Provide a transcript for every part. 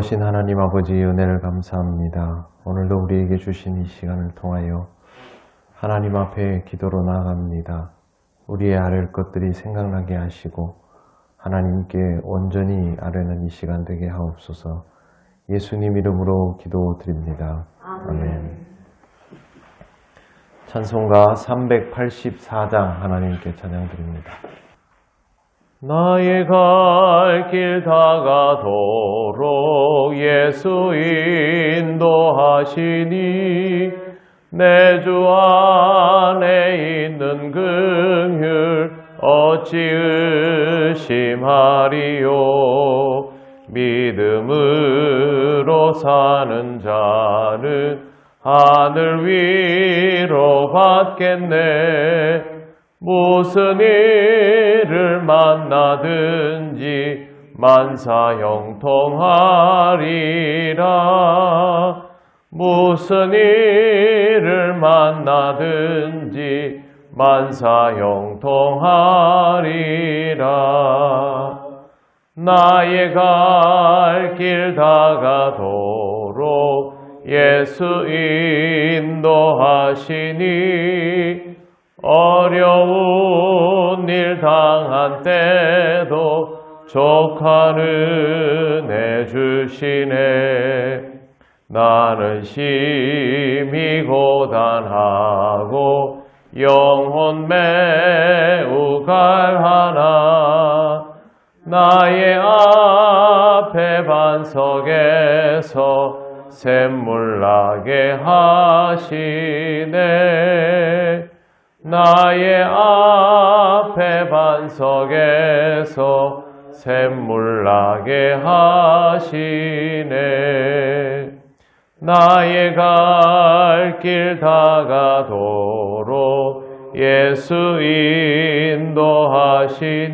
놀라우신 하나님 아버지 은혜를 감사합니다. 오늘도 우리에게 주신 이 시간을 통하여 하나님 앞에 기도로 나아갑니다. 우리의 아랠 것들이 생각나게 하시고 하나님께 온전히 아뢰는 이 시간 되게 하옵소서. 예수님 이름으로 기도드립니다. 아멘. 찬송가 384장 하나님께 찬양드립니다. 나의 갈 길 다가도록 예수 인도하시니 내 주 안에 있는 긍휼 어찌 의심하리요. 믿음으로 사는 자는 하늘 위로 받겠네. 무슨 일을 만나든지 만사 형통하리라. 무슨 일을 만나든지 만사 형통하리라. 나의 갈 길 다가도록 예수 인도하시니 어려운 일 당한 때도 족한 은혜 주시네. 나는 심히 고단하고 영혼 매우 갈하나 나의 앞에 반석에서 샘물 나게 하시네. 나의 앞에 반석에서 샘물 나게 하시네. 나의 갈 길 다가도록 예수 인도하시니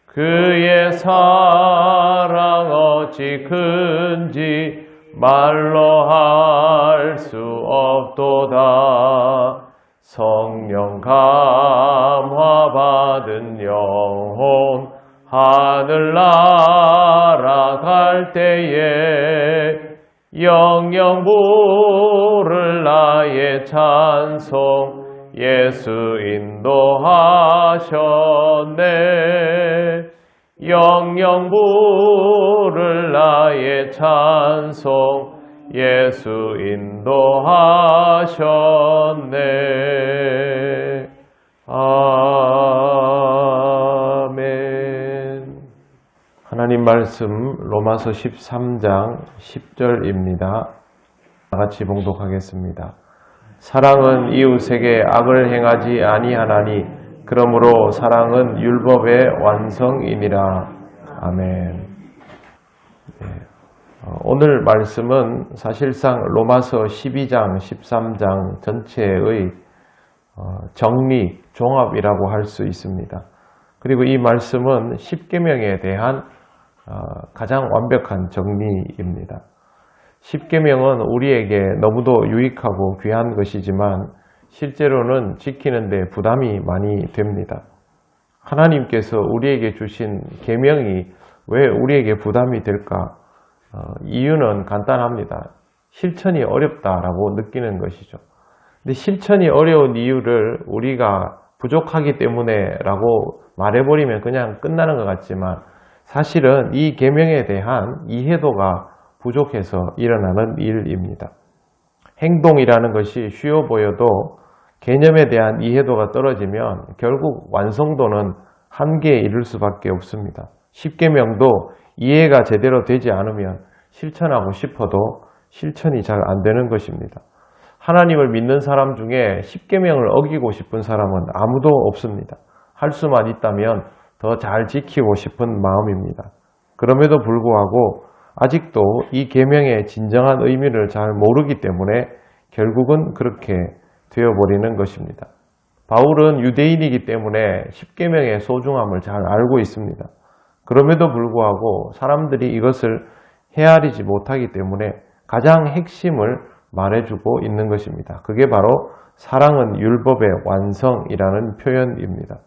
그의 사랑 어찌 큰지 말로 할 수 없도다. 성령 감화 받은 영혼 하늘 날아갈 때에 영영 부를 나의 찬송 예수 인도하셨네. 영영 부를 나의 찬송 예수 인도하셨네. 아멘. 하나님 말씀 로마서 13장 10절입니다. 같이 봉독하겠습니다. 사랑은 이웃에게 악을 행하지 아니하나니 그러므로 사랑은 율법의 완성이니라. 아멘. 오늘 말씀은 사실상 로마서 12장, 13장 전체의 정리, 종합이라고 할 수 있습니다. 그리고 이 말씀은 십계명에 대한 가장 완벽한 정리입니다. 십계명은 우리에게 너무도 유익하고 귀한 것이지만 실제로는 지키는데 부담이 많이 됩니다. 하나님께서 우리에게 주신 계명이 왜 우리에게 부담이 될까? 이유는 간단합니다. 실천이 어렵다라고 느끼는 것이죠. 근데 실천이 어려운 이유를 우리가 부족하기 때문에 라고 말해버리면 그냥 끝나는 것 같지만 사실은 이 계명에 대한 이해도가 부족해서 일어나는 일입니다. 행동이라는 것이 쉬워 보여도 개념에 대한 이해도가 떨어지면 결국 완성도는 한계에 이를 수밖에 없습니다. 십계명도 이해가 제대로 되지 않으면 실천하고 싶어도 실천이 잘 안 되는 것입니다. 하나님을 믿는 사람 중에 십계명을 어기고 싶은 사람은 아무도 없습니다. 할 수만 있다면 더 잘 지키고 싶은 마음입니다. 그럼에도 불구하고 아직도 이 계명의 진정한 의미를 잘 모르기 때문에 결국은 그렇게 되어버리는 것입니다. 바울은 유대인이기 때문에 십계명의 소중함을 잘 알고 있습니다. 그럼에도 불구하고 사람들이 이것을 헤아리지 못하기 때문에 가장 핵심을 말해주고 있는 것입니다. 그게 바로 사랑은 율법의 완성이라는 표현입니다.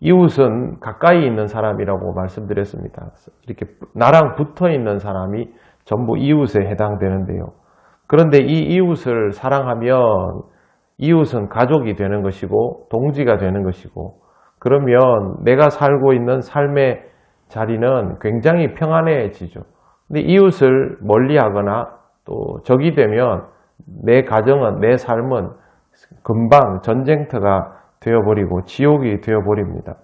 이웃은 가까이 있는 사람이라고 말씀드렸습니다. 이렇게 나랑 붙어 있는 사람이 전부 이웃에 해당되는데요. 그런데 이 이웃을 사랑하면 이웃은 가족이 되는 것이고 동지가 되는 것이고, 그러면 내가 살고 있는 삶의 자리는 굉장히 평안해지죠. 근데 이웃을 멀리하거나 또 적이 되면 내 가정은, 내 삶은 금방 전쟁터가 되어버리고 지옥이 되어버립니다.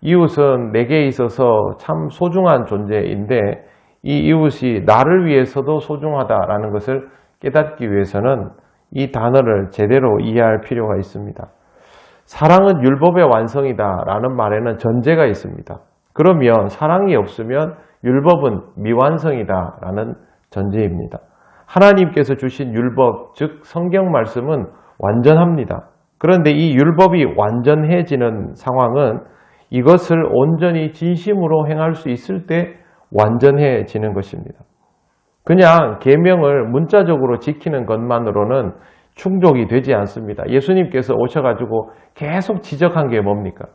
이웃은 내게 있어서 참 소중한 존재인데, 이 이웃이 나를 위해서도 소중하다라는 것을 깨닫기 위해서는 이 단어를 제대로 이해할 필요가 있습니다. 사랑은 율법의 완성이다 라는 말에는 전제가 있습니다. 그러면 사랑이 없으면 율법은 미완성이다 라는 전제입니다. 하나님께서 주신 율법, 즉 성경 말씀은 완전합니다. 그런데 이 율법이 완전해지는 상황은 이것을 온전히 진심으로 행할 수 있을 때 완전해지는 것입니다. 그냥 계명을 문자적으로 지키는 것만으로는 충족이 되지 않습니다. 예수님께서 오셔가지고 계속 지적한 게 뭡니까?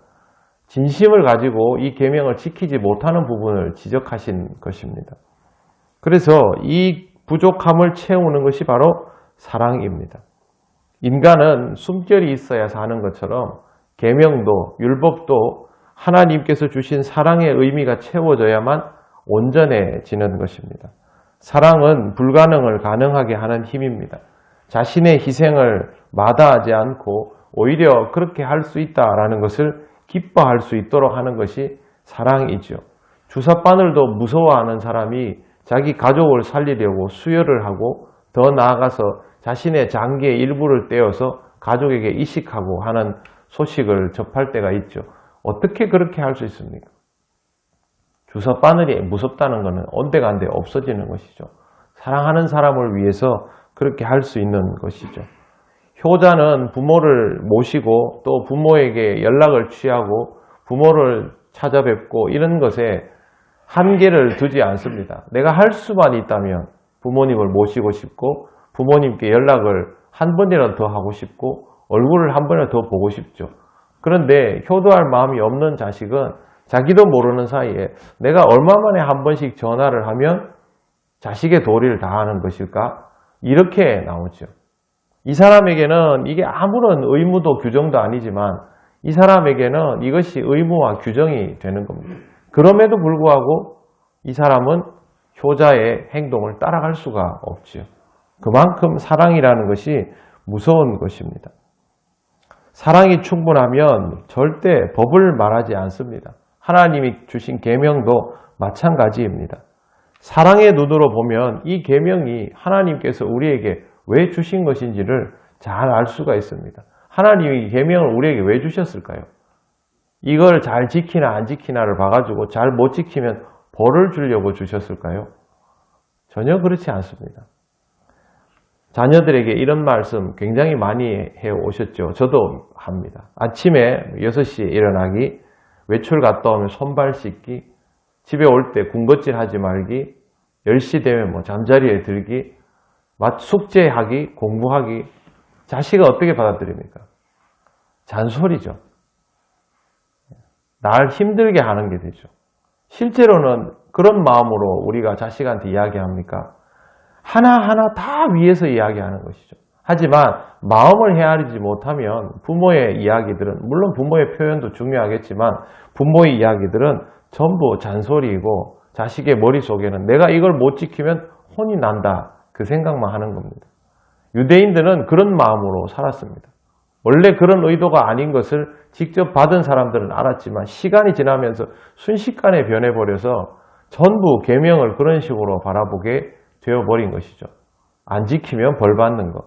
진심을 가지고 이 계명을 지키지 못하는 부분을 지적하신 것입니다. 그래서 이 부족함을 채우는 것이 바로 사랑입니다. 인간은 숨결이 있어야 사는 것처럼 계명도 율법도 하나님께서 주신 사랑의 의미가 채워져야만 온전해지는 것입니다. 사랑은 불가능을 가능하게 하는 힘입니다. 자신의 희생을 마다하지 않고 오히려 그렇게 할 수 있다라는 것을 기뻐할 수 있도록 하는 것이 사랑이죠. 주삿바늘도 무서워하는 사람이 자기 가족을 살리려고 수혈을 하고 더 나아가서 자신의 장기의 일부를 떼어서 가족에게 이식하고 하는 소식을 접할 때가 있죠. 어떻게 그렇게 할 수 있습니까? 주삿바늘이 무섭다는 것은 온데간데 없어지는 것이죠. 사랑하는 사람을 위해서 그렇게 할 수 있는 것이죠. 효자는 부모를 모시고 또 부모에게 연락을 취하고 부모를 찾아뵙고 이런 것에 한계를 두지 않습니다. 내가 할 수만 있다면 부모님을 모시고 싶고 부모님께 연락을 한 번이라도 더 하고 싶고 얼굴을 한 번이라도 더 보고 싶죠. 그런데 효도할 마음이 없는 자식은 자기도 모르는 사이에 내가 얼마 만에 한 번씩 전화를 하면 자식의 도리를 다하는 것일까? 이렇게 나오죠. 이 사람에게는 이게 아무런 의무도 규정도 아니지만 이 사람에게는 이것이 의무와 규정이 되는 겁니다. 그럼에도 불구하고 이 사람은 효자의 행동을 따라갈 수가 없죠. 그만큼 사랑이라는 것이 무서운 것입니다. 사랑이 충분하면 절대 법을 말하지 않습니다. 하나님이 주신 계명도 마찬가지입니다. 사랑의 눈으로 보면 이 계명이 하나님께서 우리에게 왜 주신 것인지를 잘 알 수가 있습니다. 하나님이 계명을 우리에게 왜 주셨을까요? 이걸 잘 지키나 안 지키나를 봐가지고 잘 못 지키면 벌을 주려고 주셨을까요? 전혀 그렇지 않습니다. 자녀들에게 이런 말씀 굉장히 많이 해오셨죠. 저도 합니다. 아침에 6시에 일어나기, 외출 갔다 오면 손발 씻기, 집에 올 때 군것질 하지 말기, 10시 되면 뭐 잠자리에 들기, 숙제하기, 공부하기. 자식은 어떻게 받아들입니까? 잔소리죠. 날 힘들게 하는 게 되죠. 실제로는 그런 마음으로 우리가 자식한테 이야기합니까? 하나하나 다 위에서 이야기하는 것이죠. 하지만 마음을 헤아리지 못하면 부모의 이야기들은, 물론 부모의 표현도 중요하겠지만 부모의 이야기들은 전부 잔소리이고 자식의 머릿속에는 내가 이걸 못 지키면 혼이 난다, 그 생각만 하는 겁니다. 유대인들은 그런 마음으로 살았습니다. 원래 그런 의도가 아닌 것을 직접 받은 사람들은 알았지만 시간이 지나면서 순식간에 변해버려서 전부 계명을 그런 식으로 바라보게 되어버린 것이죠. 안 지키면 벌 받는 것.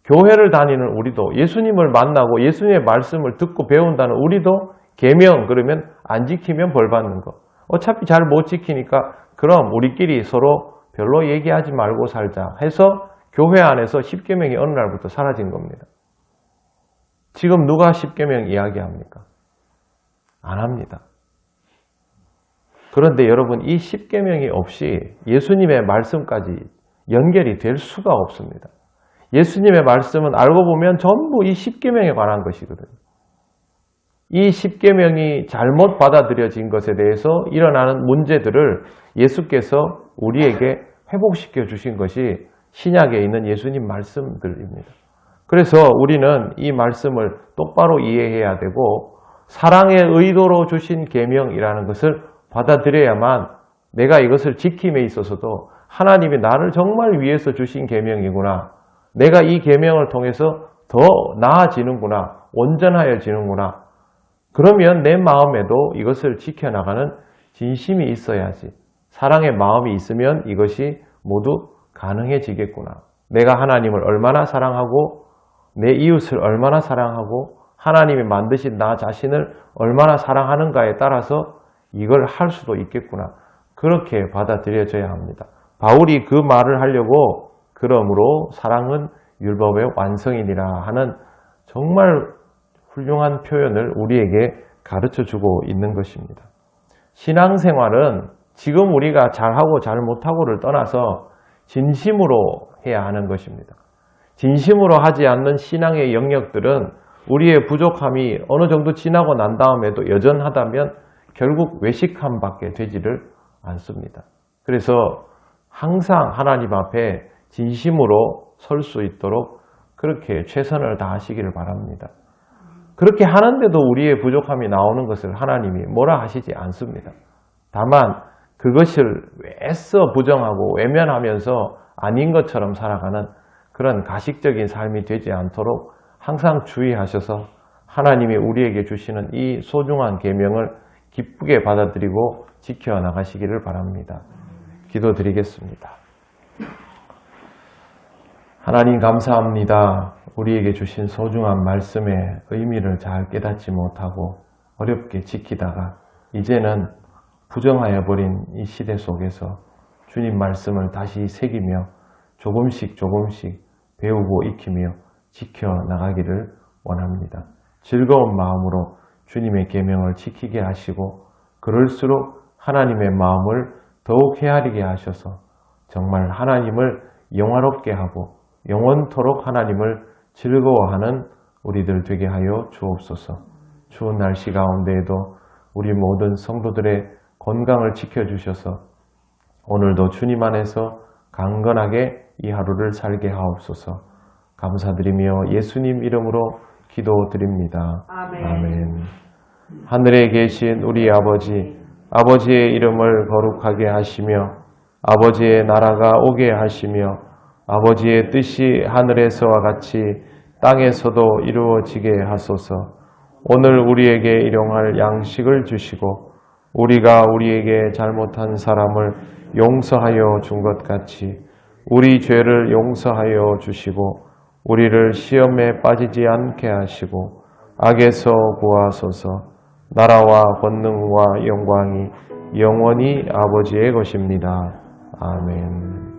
교회를 다니는 우리도, 예수님을 만나고 예수님의 말씀을 듣고 배운다는 우리도 계명 그러면 안 지키면 벌 받는 것. 어차피 잘 못 지키니까 그럼 우리끼리 서로 별로 얘기하지 말고 살자 해서 교회 안에서 십계명이 어느 날부터 사라진 겁니다. 지금 누가 십계명 이야기합니까? 안 합니다. 그런데 여러분, 이 십계명이 없이 예수님의 말씀까지 연결이 될 수가 없습니다. 예수님의 말씀은 알고 보면 전부 이 십계명에 관한 것이거든요. 이 십계명이 잘못 받아들여진 것에 대해서 일어나는 문제들을 예수께서 우리에게 회복시켜 주신 것이 신약에 있는 예수님 말씀들입니다. 그래서 우리는 이 말씀을 똑바로 이해해야 되고 사랑의 의도로 주신 계명이라는 것을 받아들여야만 내가 이것을 지킴에 있어서도 하나님이 나를 정말 위해서 주신 계명이구나. 내가 이 계명을 통해서 더 나아지는구나. 온전하여지는구나. 그러면 내 마음에도 이것을 지켜나가는 진심이 있어야지. 사랑의 마음이 있으면 이것이 모두 가능해지겠구나. 내가 하나님을 얼마나 사랑하고 내 이웃을 얼마나 사랑하고 하나님이 만드신 나 자신을 얼마나 사랑하는가에 따라서 이걸 할 수도 있겠구나. 그렇게 받아들여져야 합니다. 바울이 그 말을 하려고 그러므로 사랑은 율법의 완성이니라 하는 정말 훌륭한 표현을 우리에게 가르쳐주고 있는 것입니다. 신앙생활은 지금 우리가 잘하고 잘못하고를 떠나서 진심으로 해야 하는 것입니다. 진심으로 하지 않는 신앙의 영역들은 우리의 부족함이 어느 정도 지나고 난 다음에도 여전하다면 결국 외식함밖에 되지를 않습니다. 그래서 항상 하나님 앞에 진심으로 설 수 있도록 그렇게 최선을 다하시기를 바랍니다. 그렇게 하는데도 우리의 부족함이 나오는 것을 하나님이 뭐라 하시지 않습니다. 다만 그것을 애써 부정하고 외면하면서 아닌 것처럼 살아가는 그런 가식적인 삶이 되지 않도록 항상 주의하셔서 하나님이 우리에게 주시는 이 소중한 계명을 기쁘게 받아들이고 지켜나가시기를 바랍니다. 기도드리겠습니다. 하나님 감사합니다. 우리에게 주신 소중한 말씀의 의미를 잘 깨닫지 못하고 어렵게 지키다가 이제는 부정하여 버린 이 시대 속에서 주님 말씀을 다시 새기며 조금씩 배우고 익히며 지켜나가기를 원합니다. 즐거운 마음으로 주님의 계명을 지키게 하시고 그럴수록 하나님의 마음을 더욱 헤아리게 하셔서 정말 하나님을 영화롭게 하고 영원토록 하나님을 즐거워하는 우리들 되게 하여 주옵소서. 추운 날씨 가운데에도 우리 모든 성도들의 건강을 지켜주셔서 오늘도 주님 안에서 강건하게 이 하루를 살게 하옵소서. 감사드리며 예수님 이름으로 기도드립니다. 아멘. 하늘에 계신 우리 아버지, 아버지의 이름을 거룩하게 하시며 아버지의 나라가 오게 하시며 아버지의 뜻이 하늘에서와 같이 땅에서도 이루어지게 하소서. 오늘 우리에게 일용할 양식을 주시고 우리가 우리에게 잘못한 사람을 용서하여 준 것 같이 우리 죄를 용서하여 주시고 우리를 시험에 빠지지 않게 하시고 악에서 구하소서. 나라와 권능과 영광이 영원히 아버지의 것입니다. 아멘.